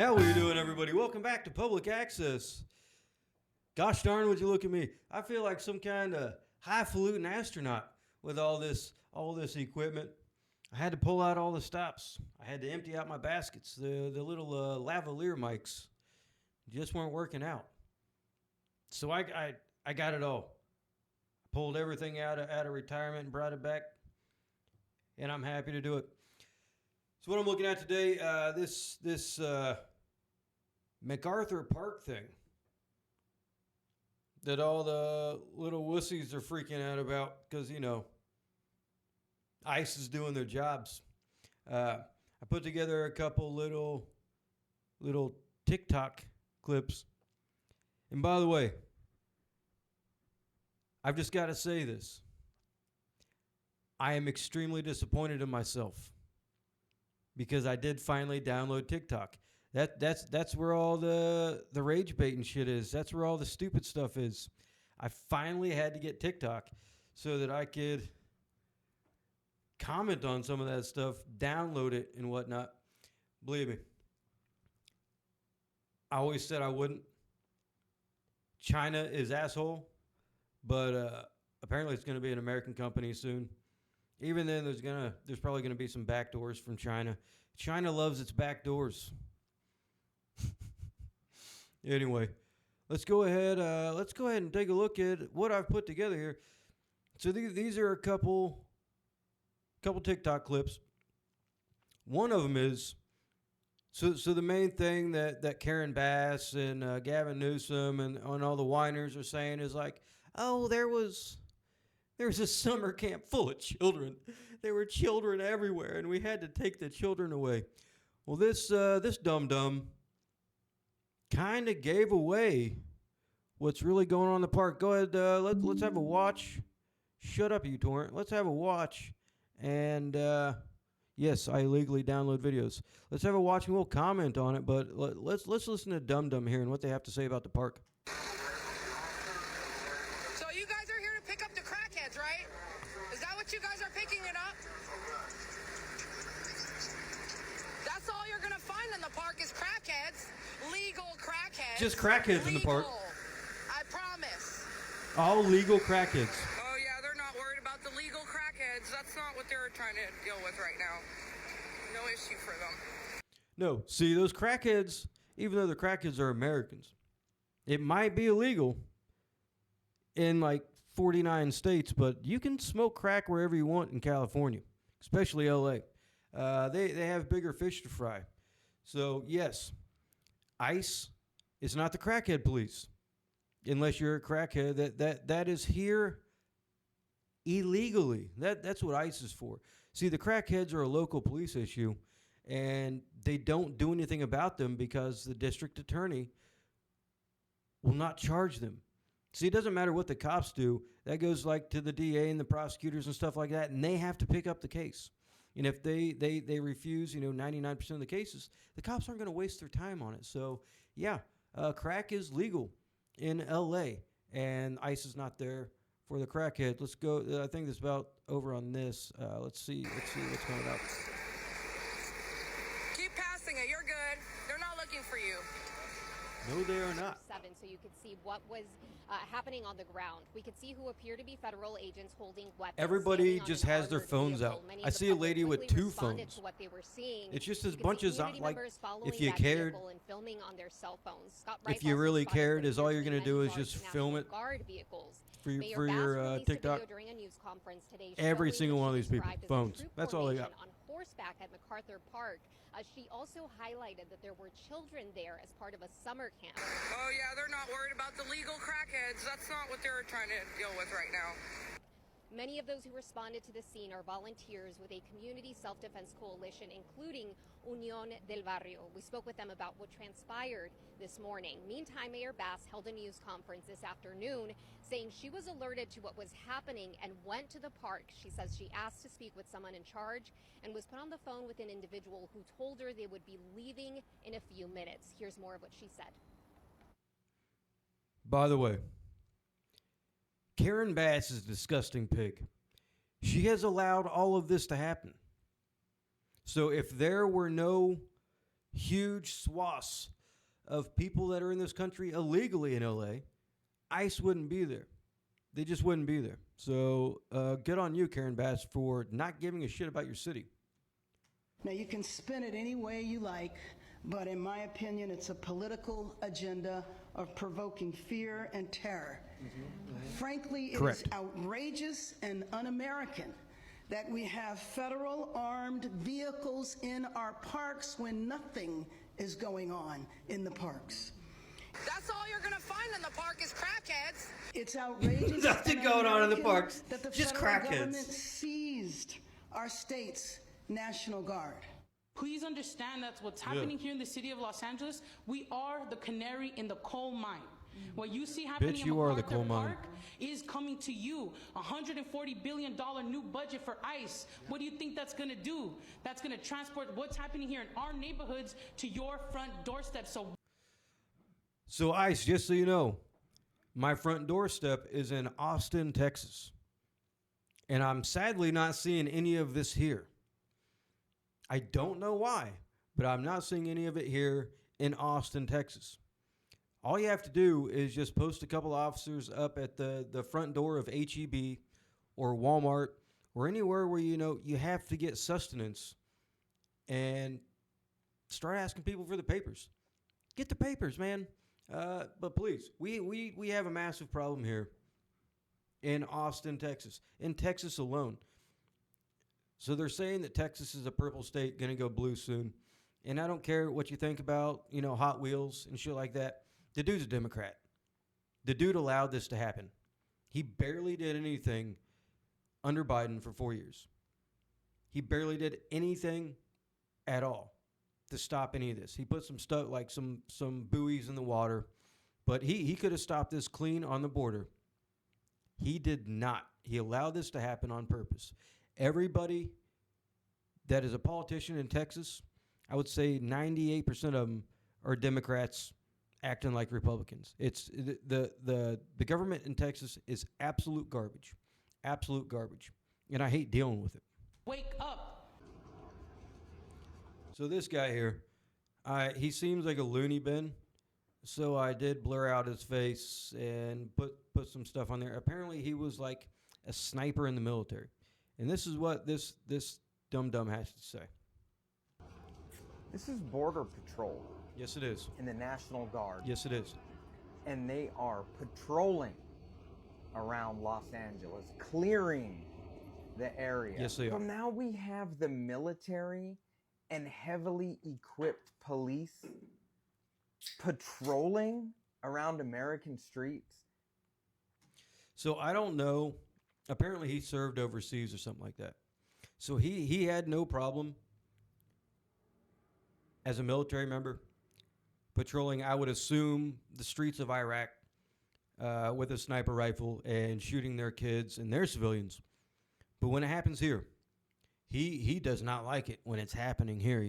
How are you doing, everybody? Welcome back to Public Access. Gosh darn, would you look at me? I feel like some kind of highfalutin astronaut with all this equipment. I had to pull out all the stops. I had to empty out my baskets. The little lavalier mics just weren't working out. So I got it all. I pulled everything out of retirement and brought it back, and I'm happy to do it. So what I'm looking at today, this Macarthur Park thing that all the little wussies are freaking out about because, ICE is doing their jobs. I put together a couple little TikTok clips. And by the way, I've just got to say this. I am extremely disappointed in myself because I did finally download TikTok. That's where all the rage bait and shit is. That's where all the stupid stuff is. I finally had to get TikTok so that I could comment on some of that stuff, download it and whatnot. Believe me, I always said I wouldn't. China is asshole, but apparently it's going to be an American company soon. Even then, there's probably going to be some backdoors from China. China loves its backdoors. Anyway, let's go ahead and take a look at what I've put together here. So these are a couple TikTok clips. One of them is so the main thing that Karen Bass and Gavin Newsom and all the whiners are saying is like, oh, there was a summer camp full of children. There were children everywhere, and we had to take the children away. Well, this dum-dum kind of gave away what's really going on in the park. Go ahead, let's have a watch. Shut up, you torrent. Let's have a watch. And yes, I illegally download videos. Let's have a watch and we'll comment on it. But let's listen to Dum Dum here and what they have to say about the park. So you guys are here to pick up the crackheads, right? Is that what you guys are picking it up? That's all you're gonna find in the park is crackheads, legal crackheads. Just crackheads in the park. I promise. All legal crackheads. Oh yeah, they're not worried about the legal crackheads. That's not what they're trying to deal with right now. No issue for them. No, see, those crackheads, even though the crackheads are Americans, it might be illegal in like 49 states, but you can smoke crack wherever you want in California, especially LA. They have bigger fish to fry. So, yes, ICE is not the crackhead police. Unless you're a crackhead, that is here illegally. That's what ICE is for. See, the crackheads are a local police issue, and they don't do anything about them because the district attorney will not charge them. See, it doesn't matter what the cops do. That goes like to the DA and the prosecutors and stuff like that, and they have to pick up the case. And if they refuse, 99% of the cases, the cops aren't going to waste their time on it. So, yeah, crack is legal in L.A., and ICE is not there for the crackhead. Let's go. I think that's about over on this. Let's see what's coming up. Keep passing it. You're good. They're not looking for you. No, they are not. So you could see what was happening on the ground. We could see who appear to be federal agents holding weapons. Everybody just has their phones out. I see a lady with two phones. To what they were seeing. It's just as much as like, if you cared, and filming on their cell phones. If you really cared, is all you're going to do is just film it for your TikTok. Every single one of these people, phones. That's all they got. On horseback at Macarthur Park. She also highlighted that there were children there as part of a summer camp. Oh yeah, they're not worried about the legal crackheads. That's not what they're trying to deal with right now. Many of those who responded to the scene are volunteers with a community self-defense coalition, including Unión del Barrio. We spoke with them about what transpired this morning. Meantime, Mayor Bass held a news conference this afternoon saying she was alerted to what was happening and went to the park. She says she asked to speak with someone in charge and was put on the phone with an individual who told her they would be leaving in a few minutes. Here's more of what she said. By the way, Karen Bass is a disgusting pig. She has allowed all of this to happen. So if there were no huge swaths of people that are in this country illegally in LA, ICE wouldn't be there. They just wouldn't be there. So good on you, Karen Bass, for not giving a shit about your city. Now, you can spin it any way you like, but in my opinion, it's a political agenda of provoking fear and terror. Frankly, it Correct. is outrageous and un-American that we have federal armed vehicles in our parks when nothing is going on in the parks. That's all you're gonna find in the park is crackheads. It's outrageous Nothing and going on in the un-American parks, that the just federal crackheads. government seized our state's National Guard. Please understand that's what's happening here in the city of Los Angeles. We are the canary in the coal mine. What you see happening Bitch, in you are the Macarthur coal mine. Park is coming to you. $140 billion new budget for ICE. What do you think that's going to do? That's going to transport what's happening here in our neighborhoods to your front doorstep. So ICE, just so you know, my front doorstep is in Austin, Texas. And I'm sadly not seeing any of this here. I don't know why, but I'm not seeing any of it here in Austin, Texas. All you have to do is just post a couple officers up at the front door of HEB or Walmart or anywhere where you have to get sustenance, and start asking people for the papers. Get the papers, man. But please, we have a massive problem here in Austin, Texas, in Texas alone. So they're saying that Texas is a purple state, going to go blue soon. And I don't care what you think about, Hot Wheels and shit like that. The dude's a Democrat. The dude allowed this to happen. He barely did anything under Biden for 4 years. He barely did anything at all to stop any of this. He put some stuff like some buoys in the water, but he could have stopped this clean on the border. He did not. He allowed this to happen on purpose. Everybody that is a politician in Texas, I would say 98% of them are Democrats acting like Republicans. It's the government in Texas is absolute garbage. Absolute garbage. And I hate dealing with it. Wake up. So this guy here, he seems like a loony bin. So I did blur out his face and put some stuff on there. Apparently he was like a sniper in the military. And this is what this dum-dum has to say. This is Border Patrol Yes, it is. in the National Guard, Yes, it is. and they are patrolling around Los Angeles, clearing the area. Yes, they are. So now we have the military and heavily equipped police patrolling around American streets. So I don't know. Apparently he served overseas or something like that. So he had no problem as a military member patrolling, I would assume, the streets of Iraq with a sniper rifle and shooting their kids and their civilians. But when it happens here, he does not like it when it's happening here,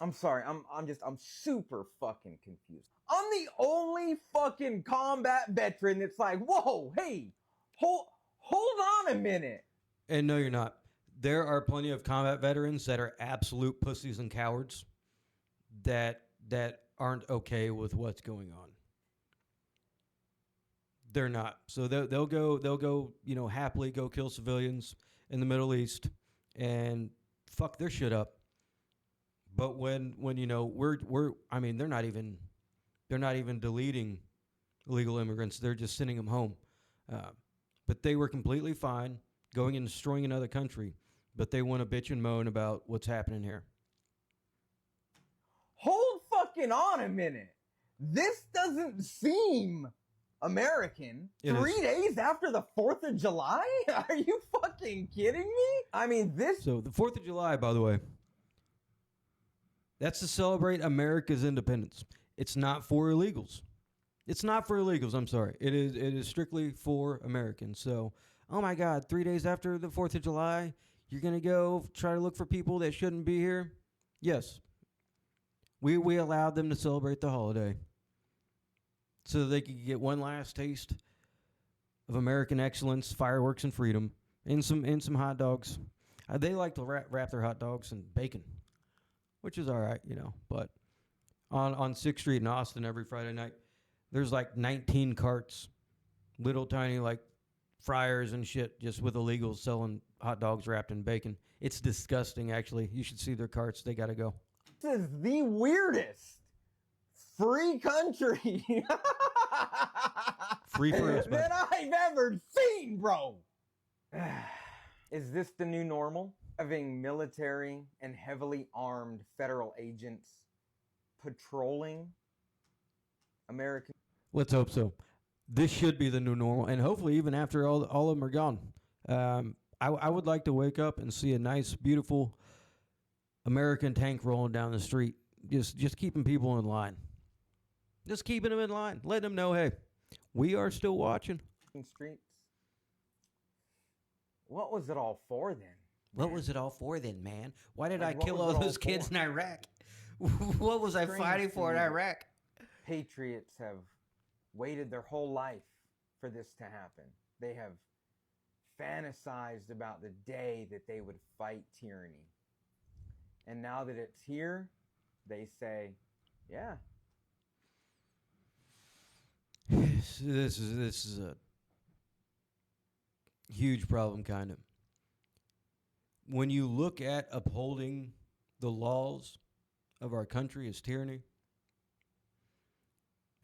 I'm sorry, I'm super fucking confused. I'm the only fucking combat veteran that's like, whoa, hey, hold on a minute. And no, you're not. There are plenty of combat veterans that are absolute pussies and cowards that aren't okay with what's going on. They're not. So they'll go, happily go kill civilians in the Middle East and fuck their shit up. But when they're not even deleting illegal immigrants. They're just sending them home. But they were completely fine going and destroying another country. But they want to bitch and moan about what's happening here. Hold fucking on a minute. This doesn't seem American. It 3 is. days after the 4th of July? Are you fucking kidding me? I mean, this... So the 4th of July, by the way, that's to celebrate America's independence. It's not for illegals. It's not for illegals, I'm sorry. It is strictly for Americans. So, oh my God, 3 days after the 4th of July, you're going to go try to look for people that shouldn't be here? Yes. We allowed them to celebrate the holiday so that they could get one last taste of American excellence, fireworks, and freedom, and some hot dogs. They like to wrap their hot dogs in bacon, which is all right, you know. But on 6th Street in Austin every Friday night, there's like 19 carts, little tiny like fryers and shit, just with illegals selling hot dogs wrapped in bacon. It's disgusting, actually. You should see their carts. They got to go. This is the weirdest free country Free for us, that I've ever seen, bro. Is this the new normal? Having military and heavily armed federal agents patrolling American. Let's hope so. This should be the new normal, and hopefully even after all of them are gone. I would like to wake up and see a nice, beautiful American tank rolling down the street, just keeping people in line. Just keeping them in line, letting them know, hey, we are still watching. Streets. What was it all for then? What was it all for then, man? Why did Like, I what kill was all it all those kids for? in Iraq? What was I Strange fighting to for in me. Iraq? Patriots have waited their whole life for this to happen. They have fantasized about the day that they would fight tyranny. And now that it's here, they say, yeah. This is a huge problem, kind of. When you look at upholding the laws of our country as tyranny,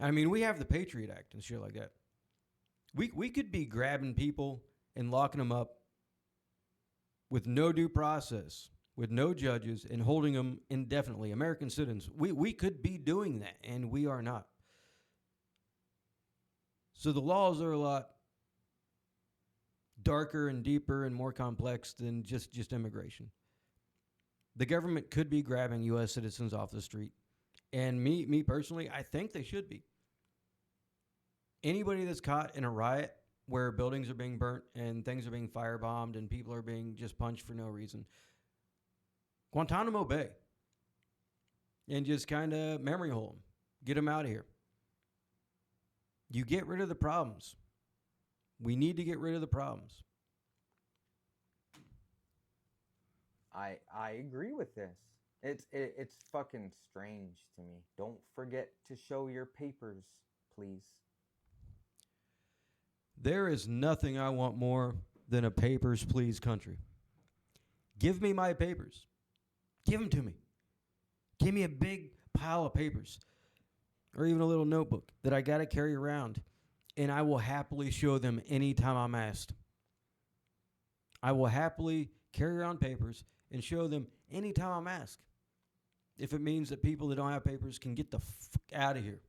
I mean, we have the Patriot Act and shit like that. We could be grabbing people and locking them up with no due process, with no judges, and holding them indefinitely. American citizens. We could be doing that, and we are not. So the laws are a lot darker and deeper and more complex than just immigration. The government could be grabbing U.S. citizens off the street. And me personally, I think they should be. Anybody that's caught in a riot where buildings are being burnt and things are being firebombed and people are being just punched for no reason, Guantanamo Bay. And just kind of memory hole them. Get them out of here. You get rid of the problems. We need to get rid of the problems. I agree with this. It's fucking strange to me. Don't forget to show your papers, please. There is nothing I want more than a papers, please country. Give me my papers. Give them to me. Give me a big pile of papers or even a little notebook that I got to carry around, and I will happily show them anytime I'm asked. I will happily carry around papers and show them anytime I'm asked. If it means that people that don't have papers can get the fuck out of here.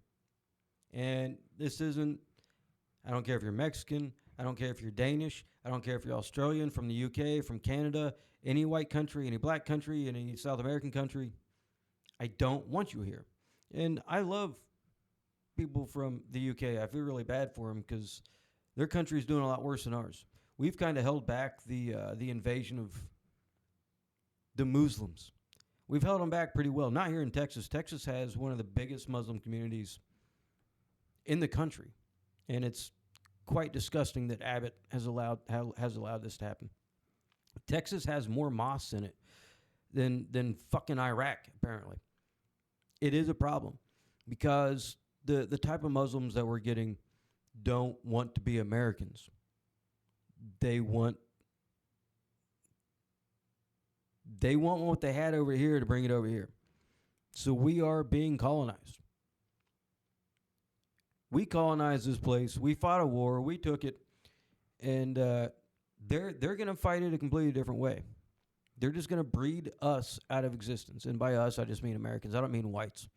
And this isn't, I don't care if you're Mexican, I don't care if you're Danish, I don't care if you're Australian, from the UK, from Canada, any white country, any black country, any South American country. I don't want you here. And I love people from the UK. I feel really bad for them because their country's doing a lot worse than ours. We've kind of held back the invasion of the Muslims. We've held them back pretty well. Not here in Texas. Texas has one of the biggest Muslim communities in the country, and it's quite disgusting that Abbott has allowed this to happen. Texas has more mosques in it than fucking Iraq, apparently. It is a problem because the type of Muslims that we're getting don't want to be Americans. They want what they had over here to bring it over here. So we are being colonized. We colonized this place. We fought a war. We took it. And they're going to fight it a completely different way. They're just going to breed us out of existence. And by us, I just mean Americans. I don't mean whites.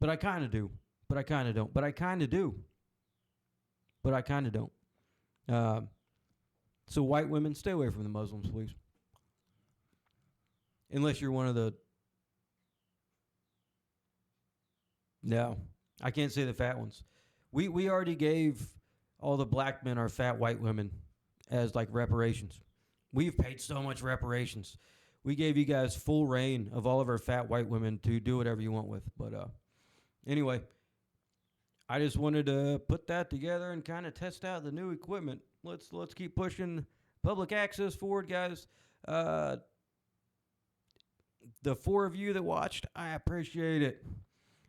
But I kind of do. But I kind of don't. But I kind of do. But I kind of don't. So white women, stay away from the Muslims, please. Unless you're one of the... No. I can't say the fat ones. We already gave all the black men our fat white women as like reparations. We've paid so much reparations. We gave you guys full reign of all of our fat white women to do whatever you want with. But anyway, I just wanted to put that together and kind of test out the new equipment. Let's keep pushing public access forward, guys. The 4 of you that watched, I appreciate it.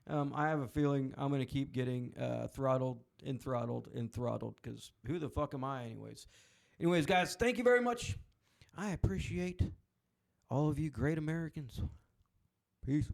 I have a feeling I'm going to keep getting throttled because who the fuck am I anyways? Anyways, guys, thank you very much. I appreciate all of you great Americans. Peace.